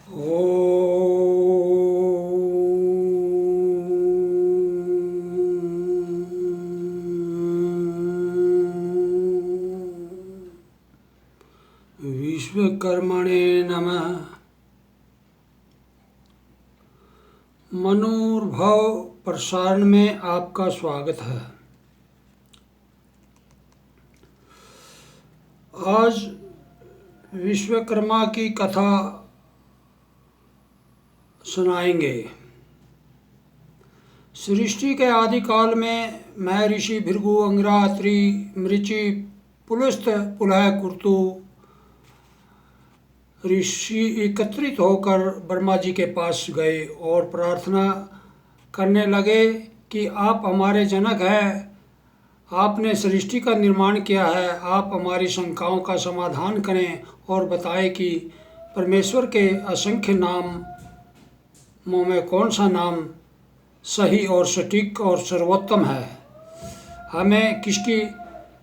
विश्वकर्मणे नमः। मनोर्भव प्रसारण में आपका स्वागत है। आज विश्वकर्मा की कथा सुनाएंगे। सृष्टि के आदिकाल में मैं ऋषि भृगु अंगिरा अत्रि मृचि पुलस्त पुलह कुर्तु ऋषि एकत्रित होकर ब्रह्मा जी के पास गए और प्रार्थना करने लगे कि आप हमारे जनक हैं, आपने सृष्टि का निर्माण किया है, आप हमारी शंकाओं का समाधान करें और बताएं कि परमेश्वर के असंख्य नामों में कौन सा नाम सही और सटीक और सर्वोत्तम है। हमें किसकी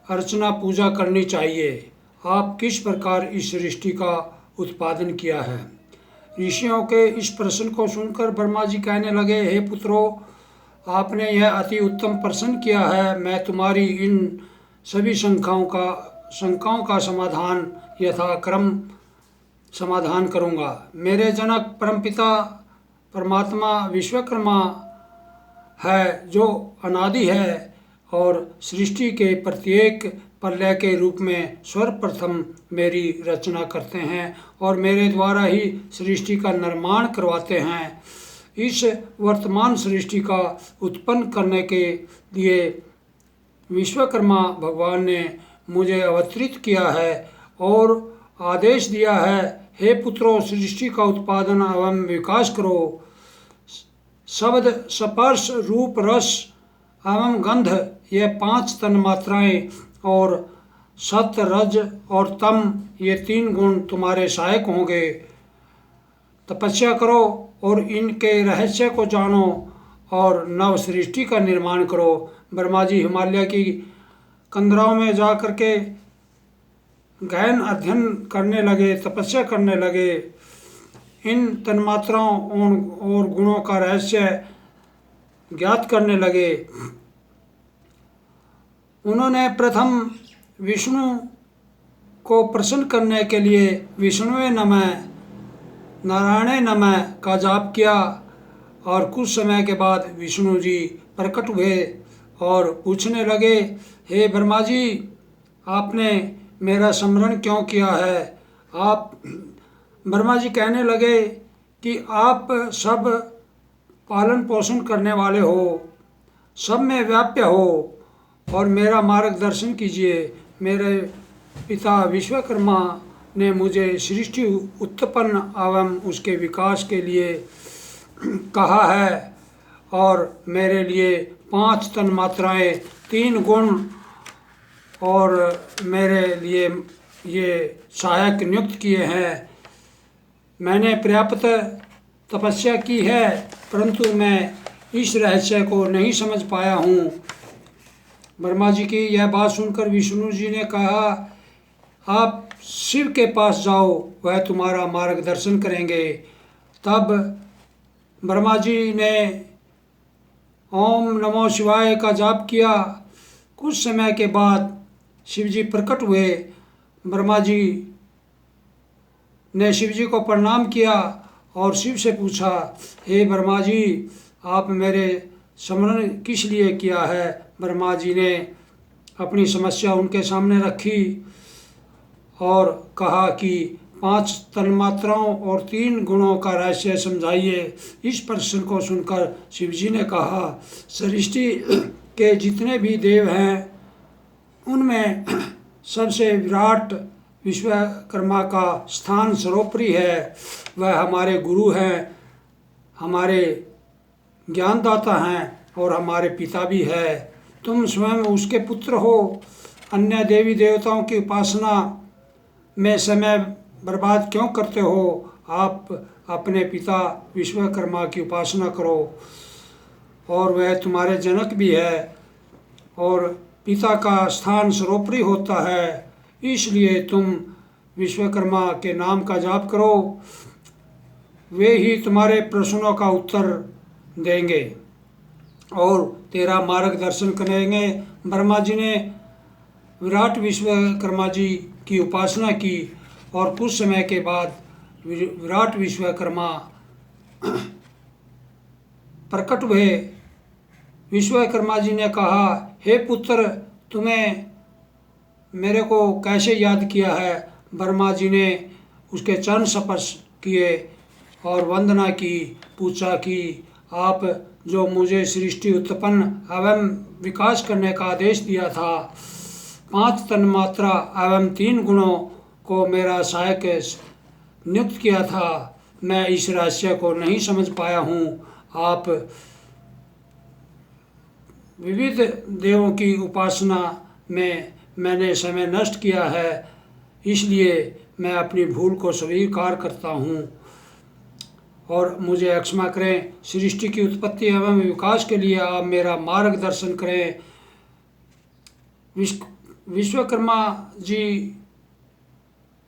अर्चना पूजा करनी चाहिए, आप किस प्रकार इस सृष्टि का उत्पादन किया है। ऋषियों के इस प्रश्न को सुनकर ब्रह्मा जी कहने लगे, हे पुत्रों, आपने यह अति उत्तम प्रश्न किया है। मैं तुम्हारी इन सभी शंकाओं का समाधान यथाक्रम समाधान करूँगा। मेरे जनक परमपिता परमात्मा विश्वकर्मा है, जो अनादि है और सृष्टि के प्रत्येक प्रलय के रूप में सर्वप्रथम मेरी रचना करते हैं और मेरे द्वारा ही सृष्टि का निर्माण करवाते हैं। इस वर्तमान सृष्टि का उत्पन्न करने के लिए विश्वकर्मा भगवान ने मुझे अवतरित किया है और आदेश दिया है, हे पुत्रों, सृष्टि का उत्पादन एवं विकास करो। शब्द, स्पर्श, रूप, रस एवं गंध, ये 5 तन्मात्राएं और सत, रज और तम, ये 3 गुण तुम्हारे सहायक होंगे। तपस्या करो और इनके रहस्य को जानो और नव सृष्टि का निर्माण करो। ब्रह्मा जी हिमालय की कंदराओं में जा कर के गहन अध्ययन करने लगे, तपस्या करने लगे। इन तन्मात्राओं और गुणों का रहस्य ज्ञात करने लगे। उन्होंने प्रथम विष्णु को प्रसन्न करने के लिए विष्णुवे नमः, नारायणे नमः का जाप किया और कुछ समय के बाद विष्णु जी प्रकट हुए और पूछने लगे, हे ब्रह्मा जी, आपने मेरा स्मरण क्यों किया है। ब्रह्मा जी कहने लगे कि आप सब पालन पोषण करने वाले हो, सब में व्याप्य हो और मेरा मार्गदर्शन कीजिए। मेरे पिता विश्वकर्मा ने मुझे सृष्टि उत्पन्न एवं उसके विकास के लिए कहा है और मेरे लिए 5 तन्मात्राएं, 3 गुण और मेरे लिए ये सहायक नियुक्त किए हैं। मैंने पर्याप्त तपस्या की है, परंतु मैं इस रहस्य को नहीं समझ पाया हूँ। ब्रह्मा जी की यह बात सुनकर विष्णु जी ने कहा, आप शिव के पास जाओ, वह तुम्हारा मार्गदर्शन करेंगे। तब ब्रह्मा जी ने ओम नमो शिवाय का जाप किया। कुछ समय के बाद शिव जी प्रकट हुए। ब्रह्मा जी ने शिव जी को प्रणाम किया और शिव से पूछा, हे ब्रह्मा जी, आप मेरे स्मरण किस लिए किया है। ब्रह्मा जी ने अपनी समस्या उनके सामने रखी और कहा कि 5 तन्मात्राओं और 3 गुणों का रहस्य समझाइए। इस प्रश्न को सुनकर शिव जी ने कहा, सृष्टि के जितने भी देव हैं उनमें सबसे विराट विश्वकर्मा का स्थान सर्वोपरि है। वह हमारे गुरु हैं, हमारे ज्ञानदाता हैं और हमारे पिता भी है। तुम स्वयं उसके पुत्र हो। अन्य देवी देवताओं की उपासना में समय बर्बाद क्यों करते हो। आप अपने पिता विश्वकर्मा की उपासना करो और वह तुम्हारे जनक भी है और पिता का स्थान सर्वोपरि होता है, इसलिए तुम विश्वकर्मा के नाम का जाप करो। वे ही तुम्हारे प्रश्नों का उत्तर देंगे और तेरा मार्गदर्शन करेंगे। ब्रह्मा जी ने विराट विश्वकर्मा जी की उपासना की और कुछ समय के बाद विराट विश्वकर्मा प्रकट हुए। विश्वकर्मा जी ने कहा, हे पुत्र, तुम्हें मेरे को कैसे याद किया है? ब्रह्मा जी ने उसके चरण स्पर्श किए और वंदना की, पूछा कि आप जो मुझे सृष्टि उत्पन्न एवं विकास करने का आदेश दिया था, 5 तन्मात्रा एवं 3 गुणों को मेरा सहायक नियुक्त किया था, मैं इस रहस्य को नहीं समझ पाया हूँ। आप विविध देवों की उपासना में मैंने समय नष्ट किया है, इसलिए मैं अपनी भूल को स्वीकार करता हूँ और मुझे क्षमा करें। सृष्टि की उत्पत्ति एवं विकास के लिए आप मेरा मार्गदर्शन करें। विश्वकर्मा जी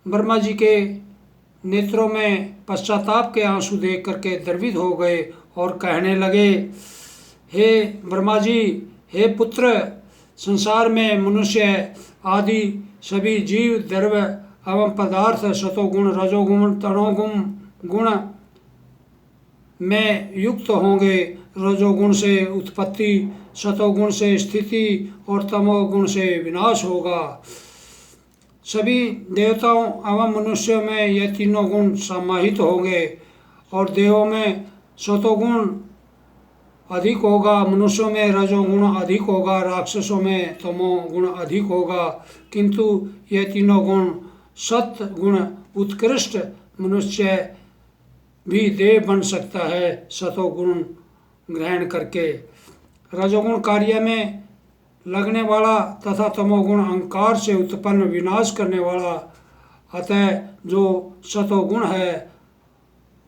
ब्रह्मा जी के नेत्रों में पश्चाताप के आंसू देख करके द्रवित हो गए और कहने लगे, हे ब्रह्मा जी, हे पुत्र, संसार में मनुष्य आदि सभी जीव, द्रव्य एवं पदार्थ सतोगुण, रजोगुण, तमोगुण गुण में युक्त होंगे। रजोगुण से उत्पत्ति, सतोगुण से स्थिति और तमोगुण से विनाश होगा। सभी देवताओं एवं मनुष्यों में ये तीनों गुण समाहित होंगे और देवों में सतोगुण अधिक होगा, मनुष्यों में रजोगुण अधिक होगा, राक्षसों में तमोगुण अधिक होगा। किंतु ये तीनों गुण सत गुण उत्कृष्ट मनुष्य भी देव बन सकता है सतोगुण ग्रहण करके। रजोगुण कार्य में लगने वाला तथा तमोगुण अहंकार से उत्पन्न विनाश करने वाला, अतः जो सतोगुण है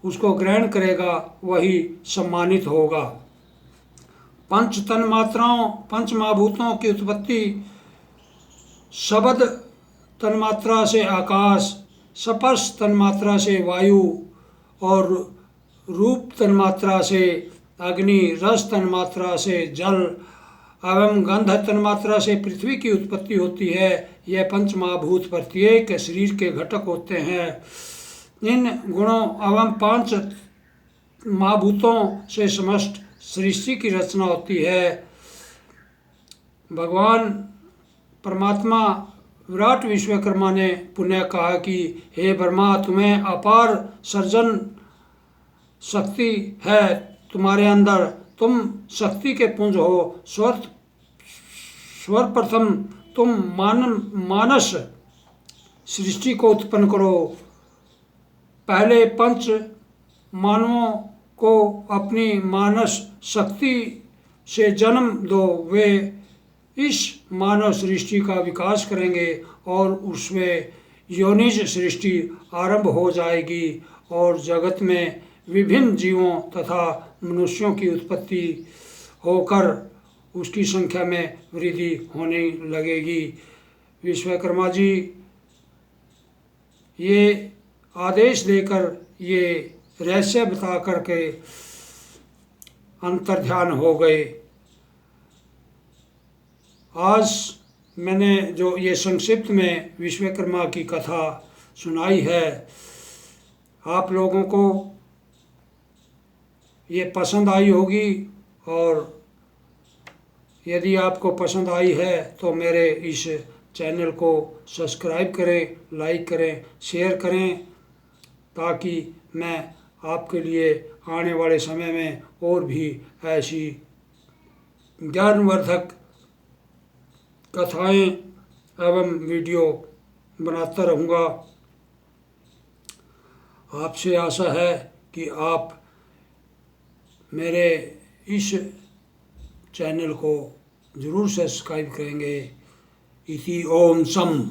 उसको ग्रहण करेगा वही सम्मानित होगा। पंच तन्मात्राओं, पंच महाभूतों की उत्पत्ति शब्द तन्मात्रा से आकाश, स्पर्श तन्मात्रा से वायु और रूप तन्मात्रा से अग्नि, रस तन्मात्रा से जल एवं गंध तन्मात्रा से पृथ्वी की उत्पत्ति होती है। यह पंच महाभूत प्रत्येक शरीर के घटक होते हैं। इन गुणों एवं 5 महाभूतों से समस्त सृष्टि की रचना होती है। भगवान परमात्मा विराट विश्वकर्मा ने पुनः कहा कि हे ब्रह्मा, तुम्हें अपार सर्जन शक्ति है तुम्हारे अंदर, तुम शक्ति के पुंज हो। सर्वप्रथम तुम मानस सृष्टि को उत्पन्न करो। पहले 5 मानवों को अपनी मानस शक्ति से जन्म दो। वे इस मानव सृष्टि का विकास करेंगे और उसमें योनिज सृष्टि आरंभ हो जाएगी और जगत में विभिन्न जीवों तथा मनुष्यों की उत्पत्ति होकर उसकी संख्या में वृद्धि होने लगेगी। विश्वकर्मा जी ये आदेश देकर, ये रहस्य बता करके अंतर्ध्यान हो गए। आज मैंने जो ये संक्षिप्त में विश्वकर्मा की कथा सुनाई है, आप लोगों को ये पसंद आई होगी और यदि आपको पसंद आई है तो मेरे इस चैनल को सब्सक्राइब करें, लाइक करें, शेयर करें, ताकि मैं आपके लिए आने वाले समय में और भी ऐसी ज्ञानवर्धक कथाएं एवं वीडियो बनाता रहूँगा। आपसे आशा है कि आप मेरे इस चैनल को ज़रूर सब्सक्राइब करेंगे। इति ओम सम।